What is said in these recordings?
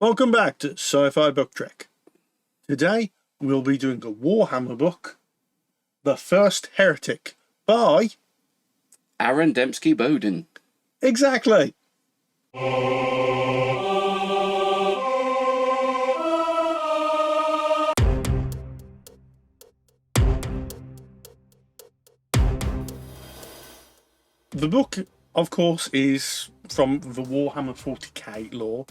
Welcome back to Sci-Fi Book Trek. Today we'll be doing a Warhammer book, The First Heretic, by Aaron Dempski Bowden. Exactly. The book, of course, is from the Warhammer 40k lore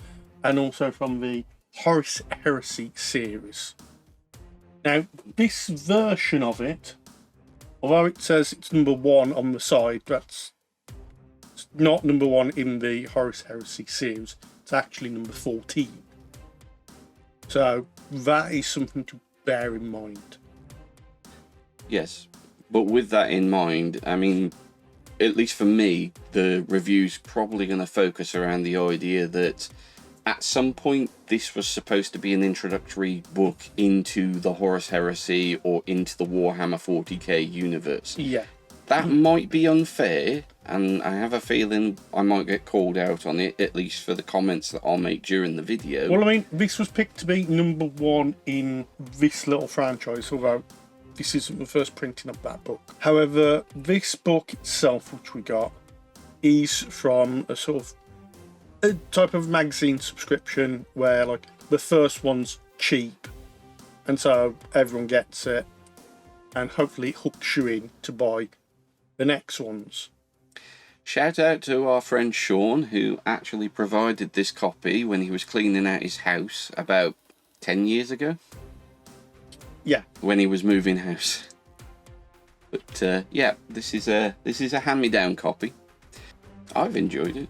and also from the Horus Heresy series. Now, this version of it, although it says it's number 1 on the side, that's not number 1 in the Horus Heresy series. It's actually number 14. So that is something to bear in mind. Yes, but with that in mind, I mean, at least for me, the review's probably going to focus around the idea that at some point this was supposed to be an introductory book into the Horus Heresy or into the Warhammer 40k universe. Yeah. That might be unfair, and I have a feeling I might get called out on it, at least for the comments that I'll make during the video. Well, I mean, this was picked to be number 1 in this little franchise, although this isn't the first printing of that book. However, this book itself, which we got, is from a sort of a type of magazine subscription where, like, the first one's cheap, and so everyone gets it, and hopefully it hooks you in to buy the next ones. Shout out to our friend Sean, who actually provided this copy when he was cleaning out his house about 10 years ago. Yeah. When he was moving house. But yeah, this is a hand-me-down copy. I've enjoyed it.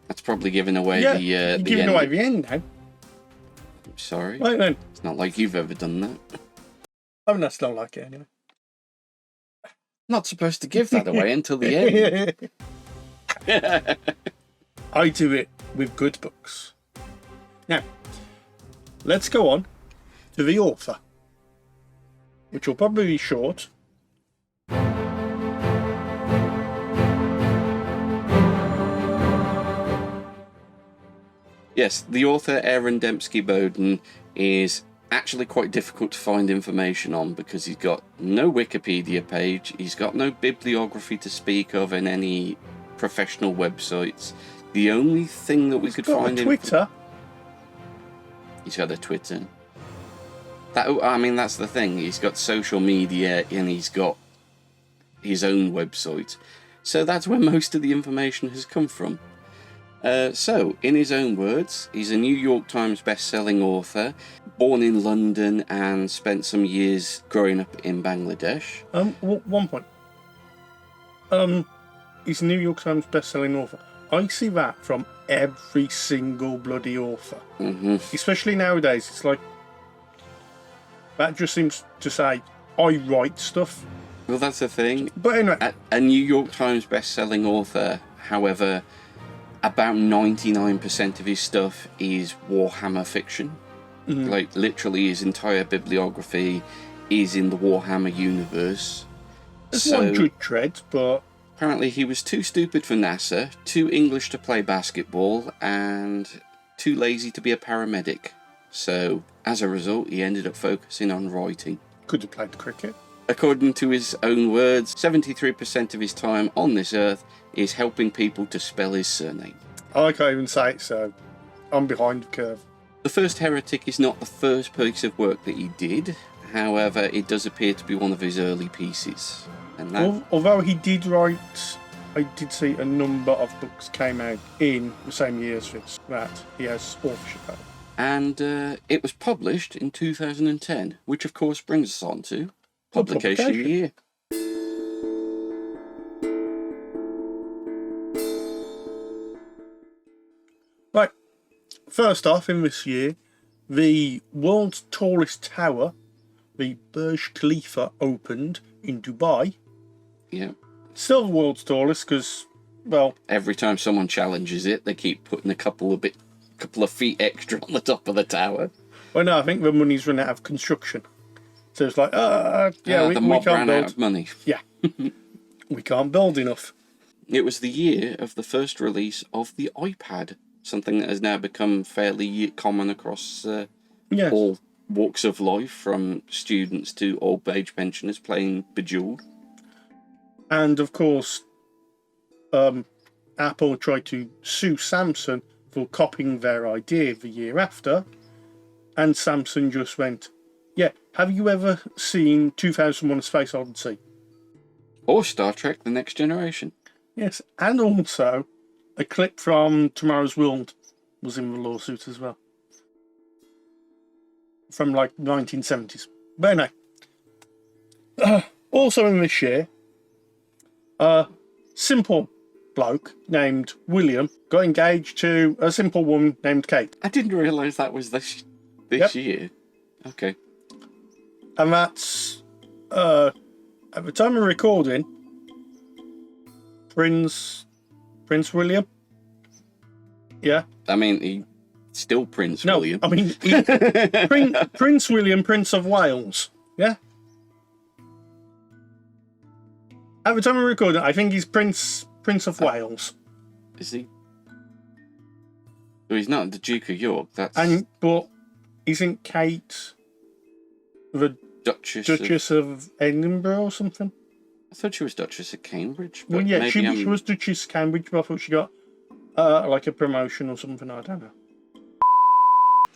That's probably giving away the you're the giving end. away the end now. I'm sorry. Right then. It's not like you've ever done that. I mean, I still like it anyway. Not supposed to give that away until the end. I do it with good books. Now, let's go on to the author, which will probably be short. Yes, the author Aaron Dempski Bowden is actually quite difficult to find information on because he's got no Wikipedia page, he's got no bibliography to speak of in any professional websites. The only thing that we could find on Twitter. He's got a Twitter. I mean, that's the thing. He's got social media and he's got his own website. So that's where most of the information has come from. So, in his own words, he's a New York Times best-selling author, born in London and spent some years growing up in Bangladesh. 1 point. He's a New York Times best-selling author. I see that from every single bloody author. Mm-hmm. Especially nowadays, it's like, that just seems to say, I write stuff. Well, that's the thing. But anyway. A New York Times best-selling author, however, about 99% of his stuff is Warhammer fiction. Mm-hmm. Like, literally his entire bibliography is in the Warhammer universe. There's one good tread, but apparently he was too stupid for NASA, too English to play basketball, and too lazy to be a paramedic. So, as a result, he ended up focusing on writing. Could have played cricket. According to his own words, 73% of his time on this earth is helping people to spell his surname. I can't even say it, so I'm behind the curve. The First Heretic is not the first piece of work that he did. However, it does appear to be one of his early pieces. And that, although he did write, I did see a number of books came out in the same year as this that he has authorship over. And it was published in 2010, which of course brings us on to publication year. Right, first off in this year, the world's tallest tower, the Burj Khalifa, opened in Dubai. Yeah. Still the world's tallest because, well, every time someone challenges it, they keep putting a couple of feet extra on the top of the tower. Well, no, I think the money's run out of construction. So it's like, we mob can't ran build. out of money. Yeah. We can't build enough. It was the year of the first release of the iPad something that has now become fairly common across Yes. all walks of life, from students to old age pensioners playing Bejeweled. And of course, Apple tried to sue Samsung for copying their idea the year after, and Samsung just went, yeah, have you ever seen 2001: A Space Odyssey? Or Star Trek: The Next Generation. Yes, and also a clip from Tomorrow's World was in the lawsuit as well. From like 1970s. But anyway, also in this year, a simple bloke named William got engaged to a simple woman named Kate. I didn't realise that was this Yep. year. Okay. And that's, at the time of recording, Prince William. Yeah. I mean, he still Prince No, William. I mean, Prince William, Prince of Wales. Yeah. At the time of recording, I think he's Prince of Wales. Is he? Well, he's not the Duke of York. That's But isn't Kate the Duchess of Edinburgh or something? I thought she was Duchess of Cambridge. But Well, yeah, maybe she was Duchess of Cambridge, but I thought she got like a promotion or something. I don't know.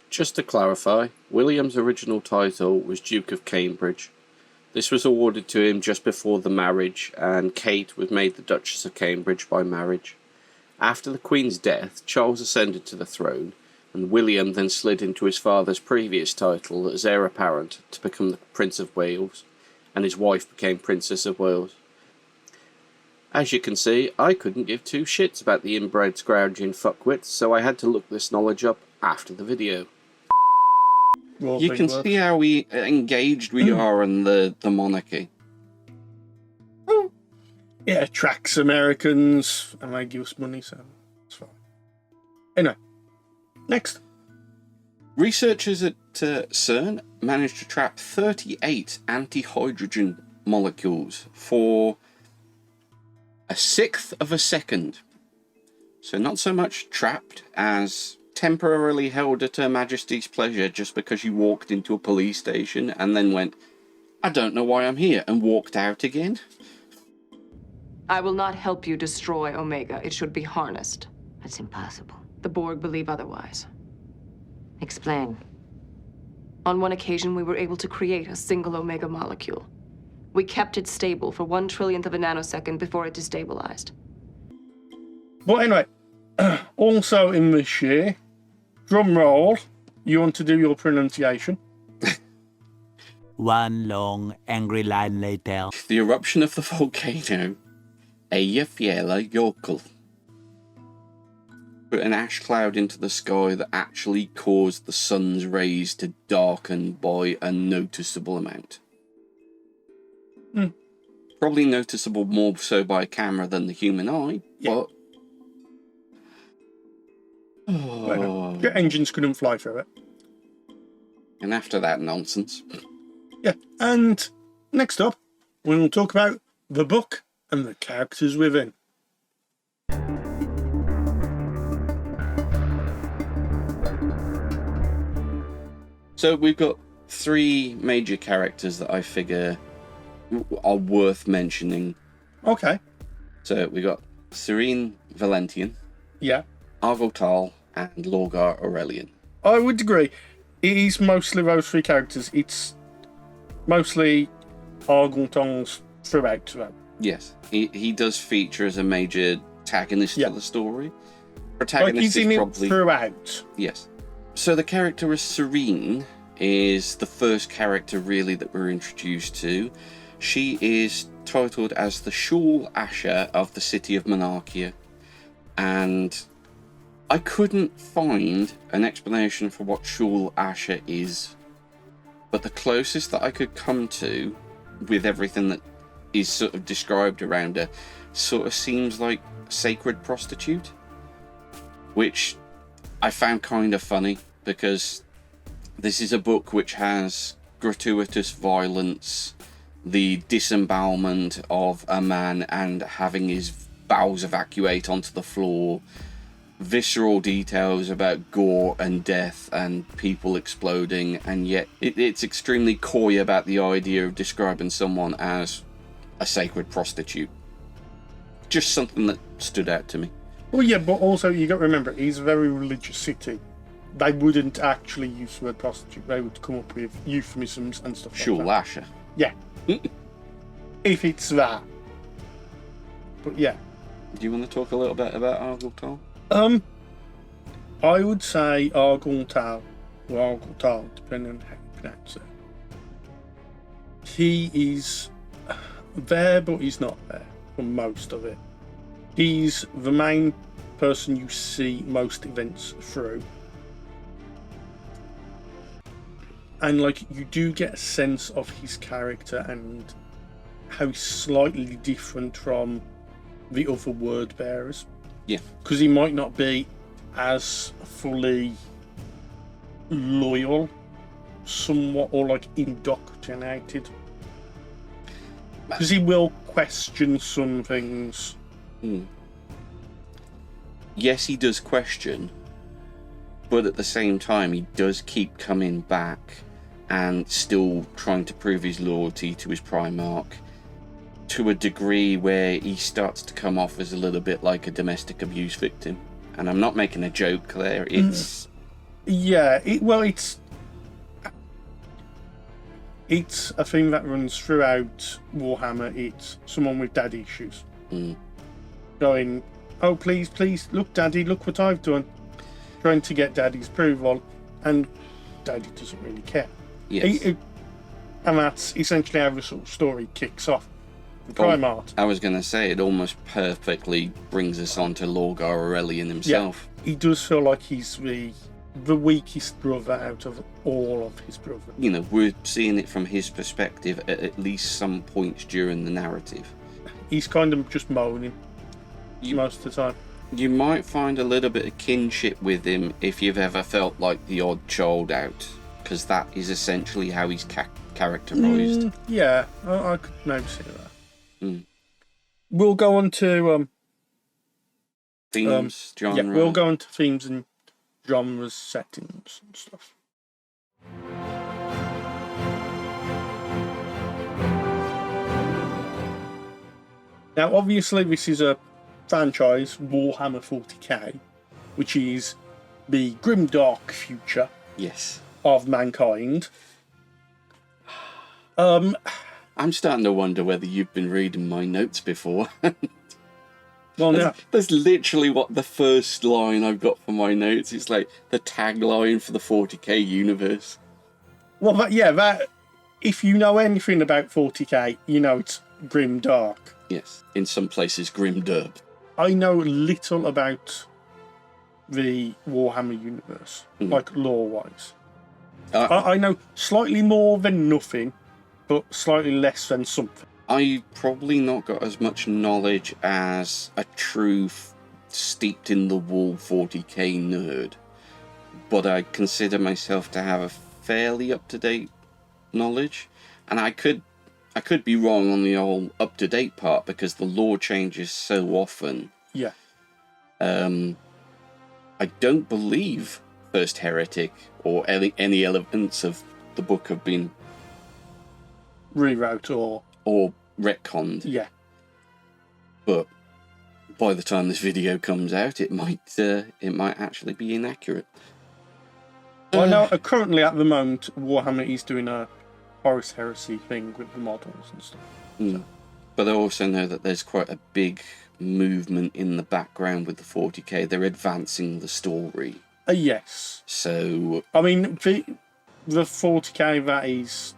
Just to clarify, William's original title was Duke of Cambridge. This was awarded to him just before the marriage, and Kate was made the Duchess of Cambridge by marriage. After the Queen's death, Charles ascended to the throne, and William then slid into his father's previous title as heir apparent to become the Prince of Wales, and his wife became Princess of Wales. As you can see, I couldn't give two shits about the inbred scrounging fuckwits, so I had to look this knowledge up after the video. Well, You can see how engaged we are in the monarchy. Yeah, attracts Americans and they give us money, so it's fine. Anyway, next. Researchers at CERN managed to trap 38 anti-hydrogen molecules for a sixth of a second. So not so much trapped as temporarily held at Her Majesty's pleasure just because you walked into a police station and then went, I don't know why I'm here, and walked out again. I will not help you destroy Omega. It should be harnessed. That's impossible. The Borg believe otherwise. Explain. On one occasion, we were able to create a single Omega molecule. We kept it stable for 1/1,000,000th of a nanosecond before it destabilized. But anyway, also in this year, drum roll, you want to do your pronunciation? One long, angry line later. The eruption of the volcano, Eyjafjallajökull, put an ash cloud into the sky that actually caused the sun's rays to darken by a noticeable amount. Probably noticeable more so by a camera than the human eye, but... Well, your engines couldn't fly through it. And after that nonsense... Yeah, and next up, we'll talk about the book and the characters within. So we've got three major characters that I figure are worth mentioning. Okay. So we got Serene Valentian, Yeah, Argotal, and Lorgar Aurelian. I would agree. It is mostly those three characters. It's mostly Argentons throughout. Yes, he does feature as a major antagonist Yeah. to the story. Like Protagonist he's in is it probably... throughout. Yes. So the character of Serene is the first character really that we're introduced to. She is titled as the Shul Asher of the city of Monarchia. And I couldn't find an explanation for what Shul Asher is. But the closest that I could come to, with everything that is sort of described around her, sort of seems like sacred prostitute. Which I found kind of funny, because this is a book which has gratuitous violence, the disembowelment of a man and having his bowels evacuate onto the floor, visceral details about gore and death and people exploding, and yet it's extremely coy about the idea of describing someone as a sacred prostitute. Just something that stood out to me. Well, yeah, but also you got to remember, it's a very religious city. They wouldn't actually use the word prostitute. They would come up with euphemisms and stuff like that. Shulasha. Yeah. If it's that. But yeah. Do you want to talk a little bit about Argyle? I would say Argyle, or Argyle, depending on how you pronounce it. He is there, but he's not there for most of it. He's the main person you see most events through. And like, you do get a sense of his character and how he's slightly different from the other word bearers. Yeah. Because he might not be as fully loyal, somewhat, or like indoctrinated. Because he will question some things. Yes, he does question, but at the same time, he does keep coming back and still trying to prove his loyalty to his Primarch to a degree where he starts to come off as a little bit like a domestic abuse victim. And I'm not making a joke there. It's yeah, it's a thing that runs throughout Warhammer. It's someone with daddy issues going, "Oh, please, look, Daddy, look what I've done," trying to get Daddy's approval, and Daddy doesn't really care. yes. And that's essentially how the sort of story kicks off. The Primarch. I was going to say, it almost perfectly brings us on to Lorgar Aurelian himself. Yeah, he does feel like he's the weakest brother out of all of his brothers. You know, we're seeing it from his perspective at least some points during the narrative. He's kind of just moaning most of the time. You might find a little bit of kinship with him if you've ever felt like the odd child out, because that is essentially how he's characterised. Yeah, I could maybe see that. We'll go on to Themes, genre. yeah, we'll go on to themes and genres, settings and stuff. Now, obviously, this is a franchise, Warhammer 40k, which is the grimdark future Yes. of mankind. I'm starting to wonder whether you've been reading my notes before. Well, now, That's literally what the first line I've got for my notes. It's like the tagline for the 40k universe. well, that if you know anything about 40k, you know it's grimdark. Yes. In some places, grimdark. I know little about the Warhammer universe, like lore-wise. I know slightly more than nothing, but slightly less than something. I've probably not got as much knowledge as a true steeped in the wool 40k nerd, but I consider myself to have a fairly up-to-date knowledge, and I could be wrong on the whole up-to-date part because the lore changes so often. Yeah. I don't believe First Heretic or any elements of the book have been Rewrote or retconned. yeah. But by the time this video comes out, it might actually be inaccurate. Well, now, currently at the moment, Warhammer is doing a Horus Heresy thing with the models and stuff. But I also know that there's quite a big movement in the background with the 40k. They're advancing the story. Yes. So, I mean, the 40k that is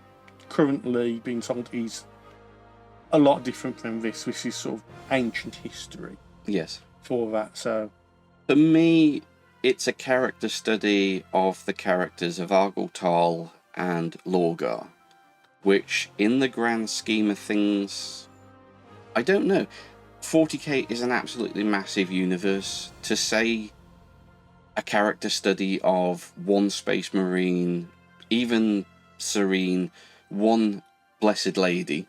currently being sold is a lot different from this. This is sort of ancient history yes. for that. So, For me, it's a character study of the characters of Argyle and Lorgar, which, in the grand scheme of things, I don't know. 40k is an absolutely massive universe. To say a character study of one Space Marine, even Serene, one Blessed Lady,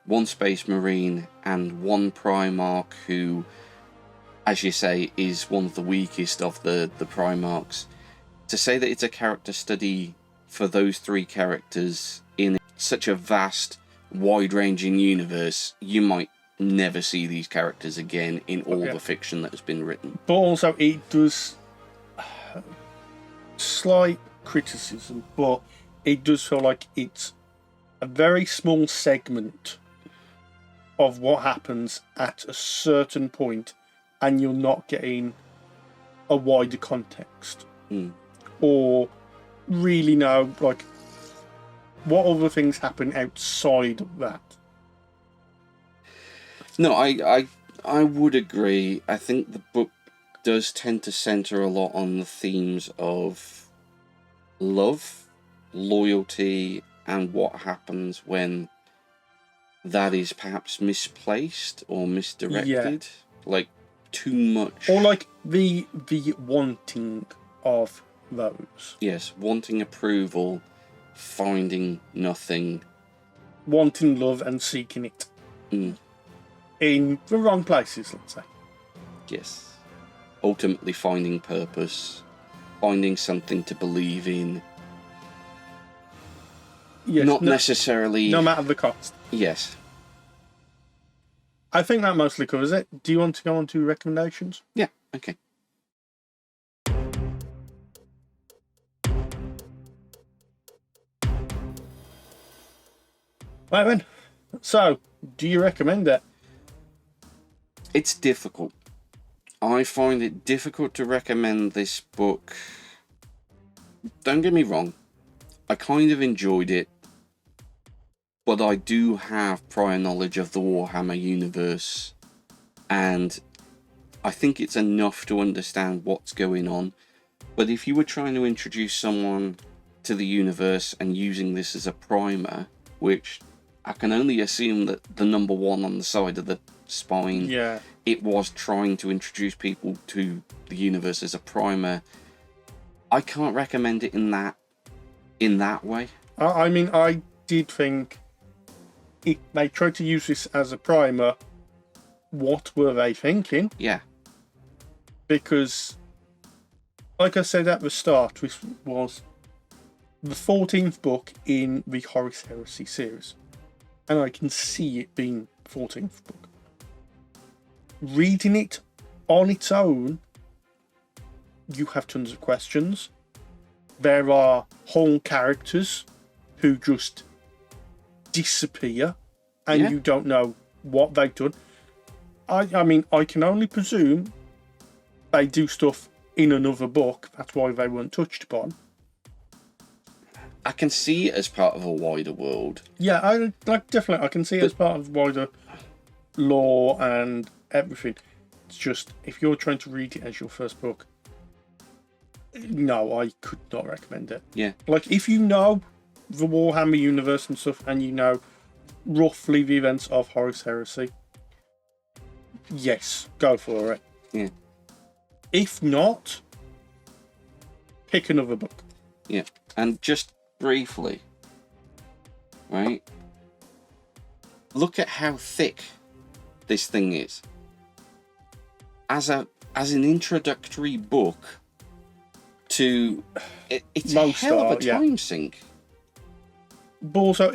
one Space Marine, and one Primarch who as you say, is one of the weakest of the Primarchs. To say that it's a character study for those three characters in such a vast, wide-ranging universe, you might never see these characters again in all the fiction that has been written. But also, it does slight criticism, but it does feel like it's a very small segment of what happens at a certain point, and you're not getting a wider context or really know like what other things happen outside of that. No, I would agree. I think the book does tend to centre a lot on the themes of love, loyalty, and what happens when that is perhaps misplaced or misdirected. Like, too much. Or like the wanting of those. Yes, wanting approval, finding nothing. Wanting love and seeking it. In the wrong places, let's say. Yes. Ultimately finding purpose, finding something to believe in. Yes, Not necessarily... No matter the cost. Yes. I think that mostly covers it. Do you want to go on to recommendations? Yeah, okay. Right then. So, do you recommend it? It's difficult. I find it difficult to recommend this book. Don't get me wrong. I kind of enjoyed it. But I do have prior knowledge of the Warhammer universe. And I think it's enough to understand what's going on. But if you were trying to introduce someone to the universe and using this as a primer, which I can only assume that the number one on the side of the spine, it was trying to introduce people to the universe as a primer, I can't recommend it in that way. I mean, I did think they tried to use this as a primer. What were they thinking? Yeah. Because, like I said at the start, this was the 14th book in the Horus Heresy series. And I can see it being 14th book. Reading it on its own, you have tons of questions. There are whole characters who just disappear and you don't know what they've done. I mean, I can only presume they do stuff in another book. That's why they weren't touched upon. I can see it as part of a wider world. Yeah, definitely. I can see it as part of wider lore and everything. It's just, if you're trying to read it as your first book, no, I could not recommend it. Yeah. Like, if you know the Warhammer universe and stuff, and you know roughly the events of Horus Heresy, yes, go for it. Yeah. If not, pick another book. Yeah. And just briefly, right? Look at how thick this thing is. As an introductory book to it's Most a hell of are, a time sink. But also,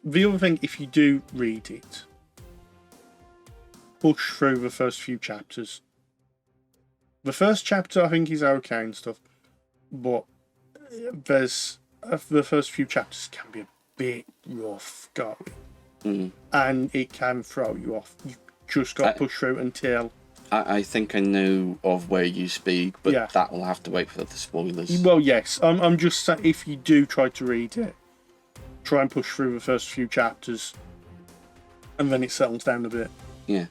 the other thing, if you do read it, push through the first few chapters. The first chapter, I think, is okay and stuff, but there's the first few chapters can be a bit rough going, and it can throw you off. You just got to push through until. I think I know of where you speak, but that will have to wait for the spoilers. Well, yes, I'm just saying, if you do try to read it, try and push through the first few chapters, and then it settles down a bit. Yeah.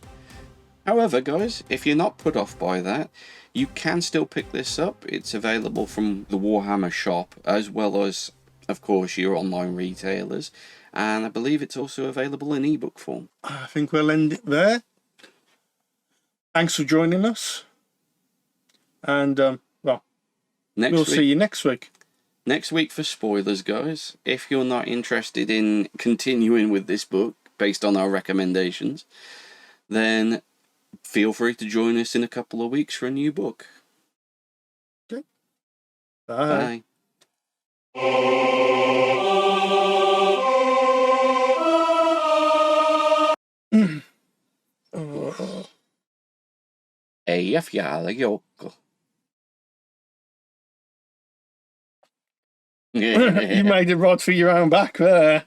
However, guys, if you're not put off by that, you can still pick this up. It's available from the Warhammer shop, as well as, of course, your online retailers. And I believe it's also available in ebook form. I think we'll end it there. Thanks for joining us. And, well, we'll see you next week. Next week for spoilers, guys. If you're not interested in continuing with this book, based on our recommendations, then feel free to join us in a couple of weeks for a new book. Bye. Eia fjälla jokko. You made a rod for your own back there.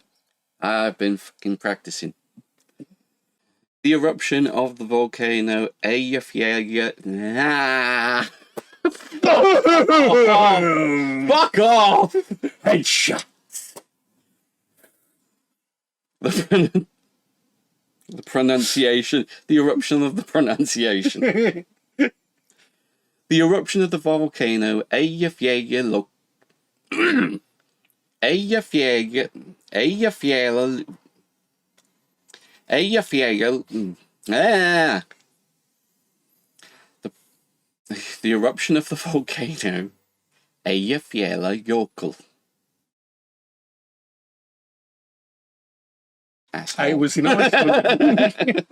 I've been fucking practicing. The eruption of the volcano Eyjafjallajökull. Fuck off! Headshot. The pronunciation. The eruption of the pronunciation. The eruption of the volcano Eyjafjallajökull. Eyjafjallajökull. The eruption of the volcano Eyjafjallajökull. It was in Iceland.